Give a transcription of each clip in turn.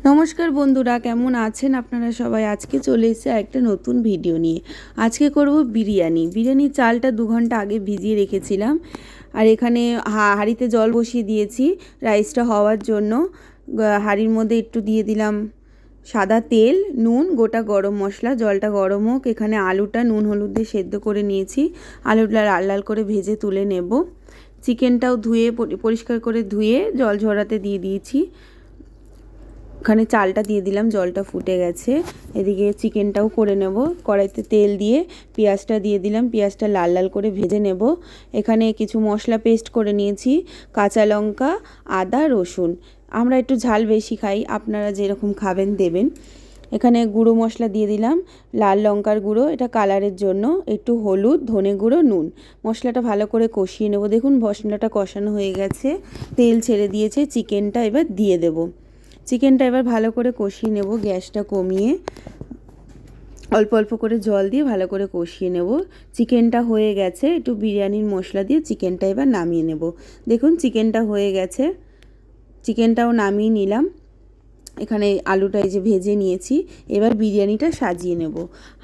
নমস্কার বন্ধুরা, কেমন আছেন আপনারা সবাই? আজকে চলে এসেছে একটা নতুন ভিডিও নিয়ে। আজকে করব বিরিয়ানির চালটা 2 ঘন্টা আগে ভিজিয়ে রেখেছিলাম। আর এখানে হাঁড়িতে জল বসিয়ে দিয়েছি রাইসটা হওয়ার জন্য। হাঁড়ির মধ্যে একটু দিয়ে দিলাম সাদা তেল, নুন, গোটা গরম মশলা। জলটা গরম হোক। এখানে আলুটা নুন হলুদ দিয়ে সেদ্ধ করে নিয়েছি। আলুটা লাল লাল করে ভেজে তুলে নেব। চিকেনটাও ধুয়ে পরিষ্কার করে ধুয়ে জল ঝরাতে দিয়ে দিয়েছি। ওখানে চালটা দিয়ে দিলাম, জলটা ফুটে গেছে। এদিকে চিকেনটাও করে নেব। কড়াইতে তেল দিয়ে পেঁয়াজটা দিয়ে দিলাম, পেঁয়াজটা লাল লাল করে ভেজে নেব। এখানে কিছু মশলা পেস্ট করে নিয়েছি, কাঁচা লঙ্কা, আদা, রসুন। আমরা একটু ঝাল বেশি খাই, আপনারা যেরকম খাবেন দেবেন। এখানে গুঁড়ো মশলা দিয়ে দিলাম, লাল লঙ্কার গুঁড়ো, এটা কালারের জন্য, একটু হলুদ, ধনে গুঁড়ো, নুন। মশলাটা ভালো করে কষিয়ে নেব। দেখুন মশলাটা কষানো হয়ে গেছে, তেল ছেড়ে দিয়েছে। চিকেনটা এবার দিয়ে দেব। চিকেনটা এবার ভালো করে কষিয়ে নেব, গ্যাসটা কমিয়ে অল্প অল্প করে জল দিয়ে ভালো করে কষিয়ে নেব। চিকেনটা হয়ে গেছে, একটু বিরিয়ানির মশলা দিয়ে চিকেনটা এবার নামিয়ে নেব। দেখুন চিকেনটা হয়ে গেছে, চিকেনটাও নামিয়ে নিলাম। এখানে আলুটা এই যে ভেজে নিয়েছি। এবার বিরিয়ানিটা সাজিয়ে নেব।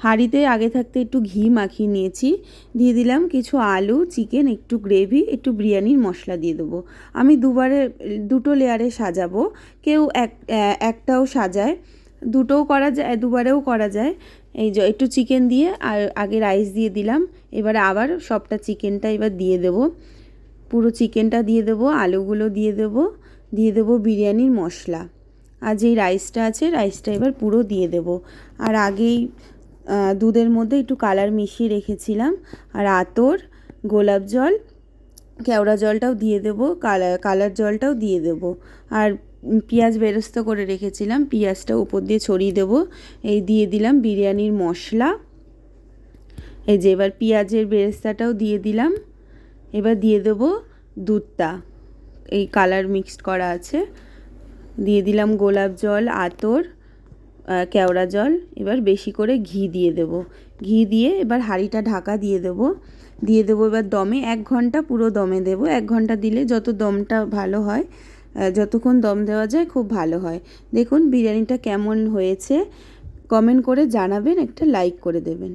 হাঁড়িতে আগে থাকতে একটু ঘি মাখিয়ে নিয়েছি, দিয়ে দিলাম কিছু আলু, চিকেন, একটু গ্রেভি, একটু বিরিয়ানির মশলা দিয়ে দেবো। আমি দুটো লেয়ারে সাজাবো। কেউ একটাও সাজায়, দুটোও করা যায়, দুবারেও করা যায়। এই যে একটু চিকেন দিয়ে আর আগে রাইস দিয়ে দিলাম। এবারে আবার সবটা চিকেনটা এবার দিয়ে দেবো। পুরো চিকেনটা দিয়ে দেবো, আলুগুলো দিয়ে দেবো বিরিয়ানির মশলা। আর যেই রাইসটা আছে, রাইসটা এবার পুরো দিয়ে দেব। আর আগেই দুধের মধ্যে একটু কালার মিশিয়ে রেখেছিলাম। আর আতর, গোলাপ জল, কেওড়া জলটাও দিয়ে দেব, কালার জলটাও দিয়ে দেব। আর পেঁয়াজ বেরেস্তা করে রেখেছিলাম, পেঁয়াজটা উপর দিয়ে ছড়িয়ে দেব। এই দিয়ে দিলাম বিরিয়ানির মশলা। এই যে এবার পেঁয়াজের বেরেস্তাটাও দিয়ে দিলাম। এবার দিয়ে দেব দুধটা, এই কালার মিক্সড করা আছে। দিয়ে দিলাম গোলাপ জল, আতর, কেওড়া জল। এবার বেশি করে ঘি দিয়ে দেব। ঘি দিয়ে এবার হাঁড়িটা ঢাকা দিয়ে দেবো এবার দমে 1 ঘন্টা পুরো দমে দেব। 1 ঘন্টা দিলে যত দমটা ভালো হয়, যতক্ষণ দম দেওয়া যায় খুব ভালো হয়। দেখুন বিরিয়ানিটা কেমন হয়েছে কমেন্ট করে জানাবেন, একটা লাইক করে দেবেন।